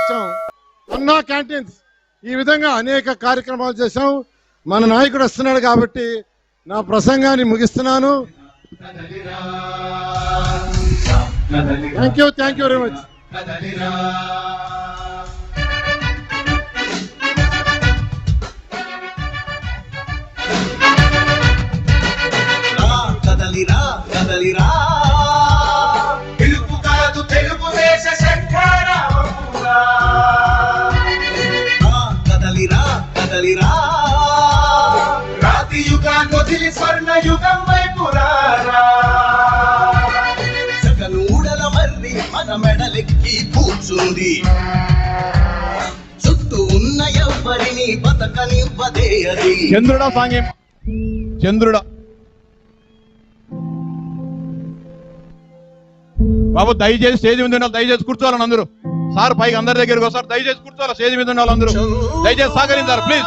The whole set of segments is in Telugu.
ఇచ్చాం. అన్నా క్యాంటీన్స్ ఈ విధంగా అనేక కార్యక్రమాలు చేశాం. మన నాయకుడు వస్తున్నాడు కాబట్టి నా ప్రసంగాన్ని ముగిస్తున్నాను. Thank you very much. కదలిరా కదలిరా పిలుపు కాదు తెలుగుదేశ శంఖారావముగా. కదలిరా కదలిరా రాతి యుగాన్ని వదిలి స్వర్ణ యుగం వైపు రారా. సగనూడల మర్రి మన మెడలెక్కి కూర్చుంది, చుట్టూ ఉన్న ఎవ్వరిని బతకనివ్వదే అది. చంద్రుడా సాంగేం చంద్రుడా బాబు దయచేసి స్టేజ్ మీద ఉన్న దయచేసి కూర్చోవాలని అందరూ. సార్ పైకి అందరి దగ్గరికి వస్తారు, దయచేసి కూర్చోవాలి. స్టేజ్ మీద ఉన్న వాళ్ళందరూ దయచేసి సహకరించారు ప్లీజ్.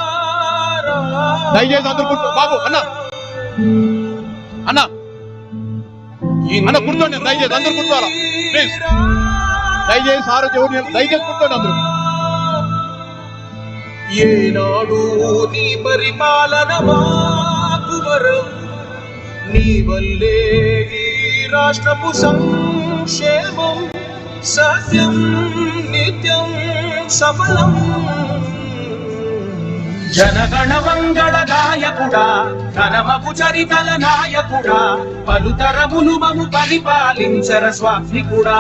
దయచేసి అందరూ కూర్చో. బాబు అన్న అన్న అన్న కూర్చోండి, దయచేసి అందరూ కూర్చోవాలా ప్లీజ్. దయచేసి సార్ దయచేసి కూర్చోండి అందరూ. ఏనాడు నీ పరిపాలన మాకు వరం, నీ వల్లే ఈ రాష్ట్రపు సంక్షేమం సత్యం నిత్యం సఫలం. జనగణ మంగళ గాయకుడా, ఘనమపు చరితల నాయకుడా, పలుతరములు మము పరిపాలించర స్వామికుడా.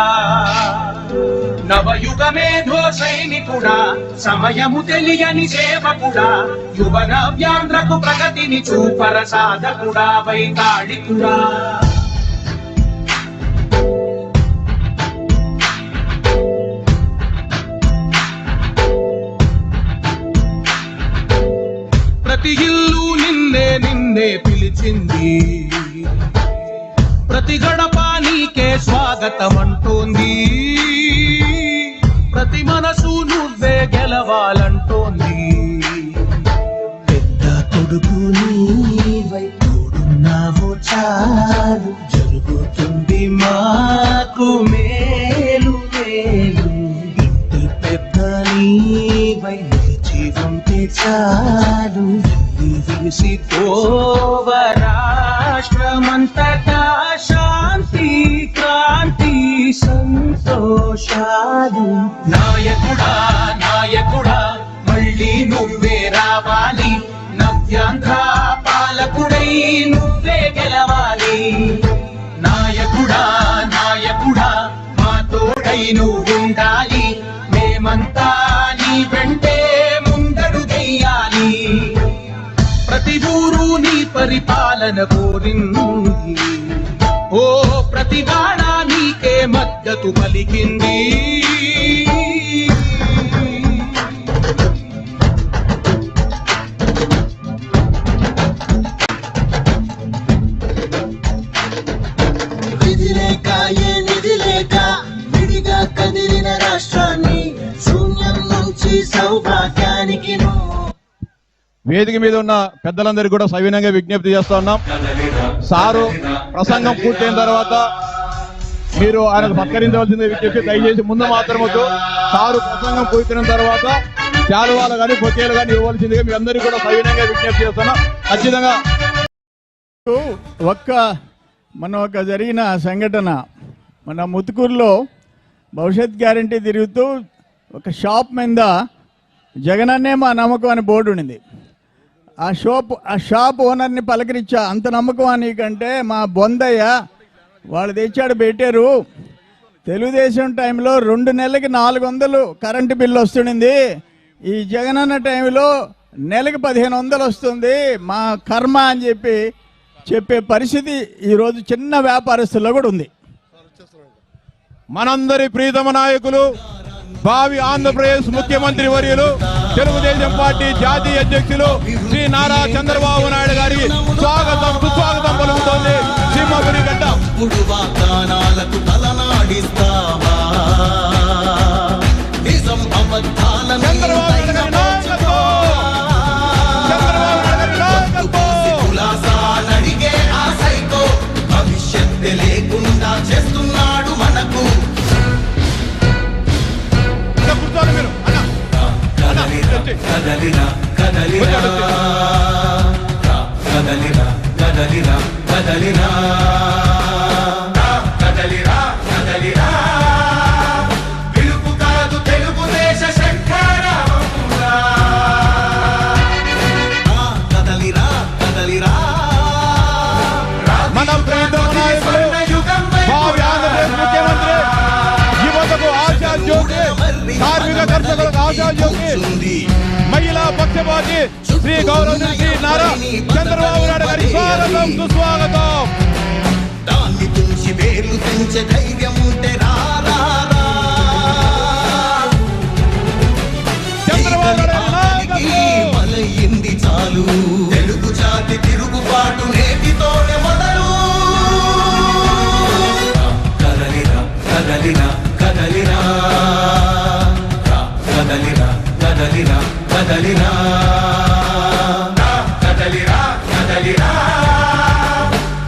నవయుగమేధో సైనికుడా, సమయము తెలియని సేవకుడా, యువన వ్యాంధ్రకు ప్రగతిని చూపర సాధకుడా, వైతాళికుడా. ప్రతి ఇల్లు నిన్నే నిన్నే పిలిచింది, ప్రతి గడప నీకే స్వాగతం అంటోంది, ప్రతి మనసు నువ్వే గెలవాలంటోంది. పెద్ద కొడుకు నీవై తోడున్నావు చాలు, జరుగుతుంది మాకు మేలు మేలు. ఇంటి పెద్ద నీవై జీవంతే చాలు, విలిసి పోవ రాష్ట్రమంతటా శాంతి క్రాంతి సంతోషాలు. నాయకుడా నాయకుడా మళ్ళీ నువ్వే రావాలి, నవ్యాంధ్ర పాలకుడై నువ్వే గెలవాలి. నాయకుడా నాయకుడా మా తోడై నువ్వుండాలి, మేమంతా నీ వెంటే ముందడుగెయ్యాలి. ప్రతి ఊరు నీ పరిపాలన కోరింది, ఓ ప్రతి వాడ నీకే మద్దతు పలికింది. విధి లేక ఏ నిధి లేక విడిగా కదిలిన రాష్ట్రాన్ని శూన్యం నుంచి సౌభాగ్యానికి. వేదిక మీద ఉన్న పెద్దలందరికీ కూడా సవినంగా విజ్ఞప్తి చేస్తా ఉన్నాం. సారు ప్రసంగం పూర్తయిన తర్వాత మీరు ఆయనకు సత్కరించవలసిందే విజ్ఞప్తి. దయచేసి ముందు మాత్రం వద్దు. సారు ప్రసంగం పూర్తయిన తర్వాత శాలువాలు కానీ బొకేలు కానీ ఇవ్వవలసిందిగా మీ అందరికీ కూడా సవినంగా విజ్ఞప్తి చేస్తున్నాం. ఖచ్చితంగా ఒక జరిగిన సంఘటన, మన ముత్తుకూరులో భవిష్యత్ గ్యారంటీ తిరుగుతూ ఒక షాప్ మీద జగనన్నే మా నమ్మకం అని బోర్డు ఉండింది. ఆ షాప్ ఓనర్ని పలకరించా, అంత నమ్మకం నీకంటే మా బొందయ్య వాళ్ళు తెచ్చాడు పెట్టారు. తెలుగుదేశం టైంలో 2 నెలలకి 400 కరెంటు బిల్లు వస్తుండింది, ఈ జగనన్న టైంలో నెలకి 1500 వస్తుంది, మా కర్మ అని చెప్పే పరిస్థితి ఈరోజు చిన్న వ్యాపారస్తుల్లో కూడా ఉంది. మనందరి ప్రీతమ నాయకులు, భావి ఆంధ్రప్రదేశ్ ముఖ్యమంత్రి వర్యులు, తెలుగుదేశం పార్టీ జాతీయ అధ్యక్షులు శ్రీ నారా చంద్రబాబు నాయుడు గారికి స్వాగతం సుస్వాగతం పలుకుతోంది సింహపురి గడ్డ. భవిష్యత్తు లేకుండా చేస్తున్నాడు మనకు. కూర్చోండి మీరు. కర్షకులకు ఆశాజ్యోతి మహిళా పక్షపాతి శ్రీ గౌరవనీయులు శ్రీ నారా చంద్రబాబు నాయుడు గారి స్వాగతం సుస్వాగతం. దాన్ని తుంచి వేలు తెంచే ధైర్యం ఉంటే చంద్రబాబు నాయుడు మలయింది చాలు. తెలుగు జాతి తిరుగుబాటు నేటితోనే మొదలు. కదలిరా కదలిరా కదలిరా కదలిరా కదలిరా కదలిరా కదలిరా కదలిరా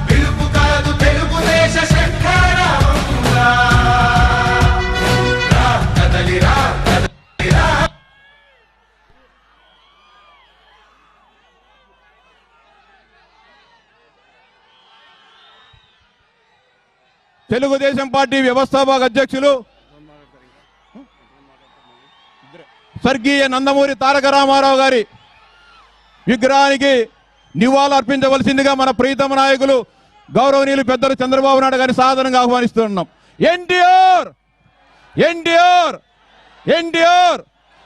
పిలుపు కాదు తెలుగుదేశ శంఖారావంగా. కదలిరా కదలిరా తెలుగుదేశం పార్టీ వ్యవస్థాపక అధ్యక్షులు స్వర్గీయ నందమూరి తారక రామారావు గారి విగ్రహానికి నివాళులు అర్పించవలసిందిగా మన ప్రీతమ నాయకులు గౌరవనీయులు పెద్దలు చంద్రబాబు నాయుడు గారిని సాధారణంగా ఆహ్వానిస్తున్నాం. ఎన్టీఆర్ ఎన్టీఆర్ ఎన్టీఆర్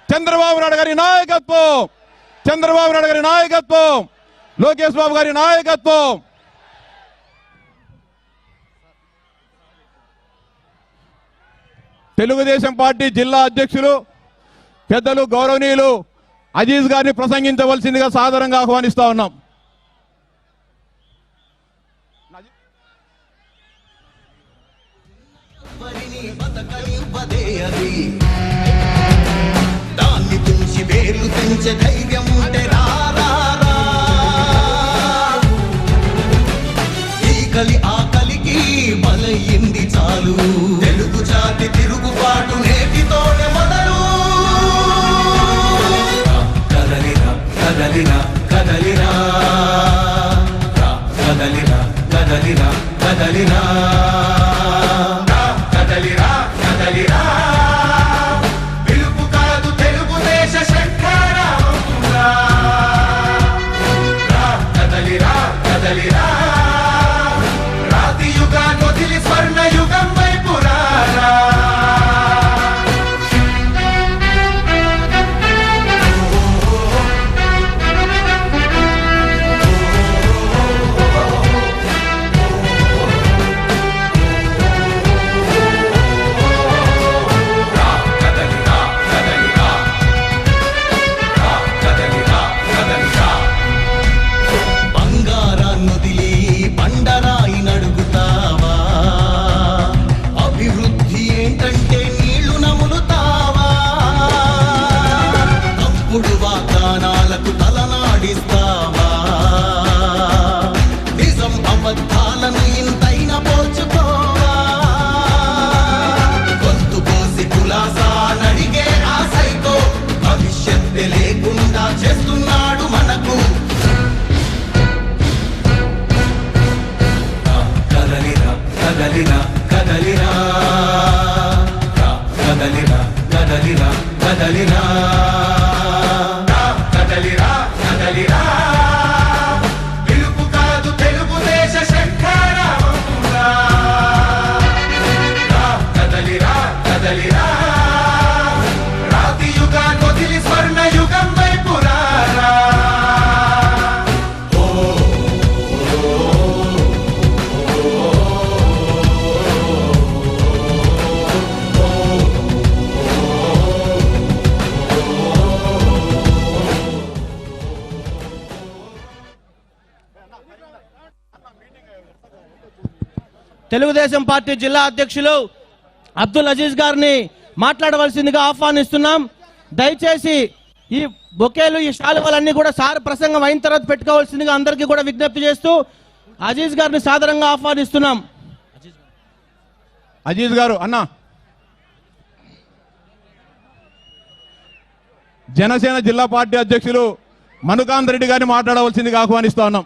చంద్రబాబు నాయుడు గారి నాయకత్వం, చంద్రబాబు నాయుడు గారి నాయకత్వం, లోకేష్ బాబు గారి నాయకత్వం. తెలుగుదేశం పార్టీ జిల్లా అధ్యక్షులు పెద్దలు గౌరవనీయులు అజీజ్ గారిని ప్రసంగించవలసిందిగా సాదరంగా ఆహ్వానిస్తా ఉన్నాం. దాన్ని తుంచి వేలు తెంచే ధైర్యం ఉంటే కలి ఆకలికి బలయింది చాలు. తెలుగు జాతి తిరుగుబాటు నేటితోనే మొదలు. కదలిరా కదలిరా కదలిరా కదలిరా కదలిరా కదలిరా కదలిరా కదలిరా పిలుపు కాదు తెలుగుదేశ శంఖారావంగా. కదలిరా కదలిరా యుగాన్ని స్వర్ణ యుగం వైపు రారా. బంగారాన్నొదిలి బండరాయి నడుగుతావా? అభివృద్ధి ఏంటంటే నీళ్లు నములుతావా? తప్పుడు వాగ్దానాలకు తలనాడిస్తావా? నిజం అబద్ధాలను ఇంతైనా పోల్చుకోవా? గొంతు కోసి కులాసా నడిగే ఆ సైకో భవిష్యత్తు లేకుండా చేస్తున్నాడు మనకు. కదలిరా కదలిరా కదలిరా కదలిరా కదలిరా కదలిరా కదలిరా కదలిరా పిలుపు కాదు తెలుగుదేశ శంఖారావంగా. కదలిరా కదలిరా రాతి యుగాన్ని వదిలి స్వర్ణ యుగం వైపు రారా. తెలుగుదేశం పార్టీ జిల్లా అధ్యక్షులు అబ్దుల్ అజీజ్ గారిని మాట్లాడవలసిందిగా ఆహ్వానిస్తున్నాం. దయచేసి ఈ బొకేలు ఈ శాలువలన్నీ కూడా సార్ ప్రసంగం అయిన తర్వాత పెట్టుకోవాల్సిందిగా అందరికీ కూడా విజ్ఞప్తి చేస్తూ అజీజ్ గారిని సాదరంగా ఆహ్వానిస్తున్నాం. అజీజ్ గారు అన్నా, జనసేన జిల్లా పార్టీ అధ్యక్షులు మనుకాంత్ రెడ్డి గారిని మాట్లాడవలసిందిగా ఆహ్వానిస్తా ఉన్నాం.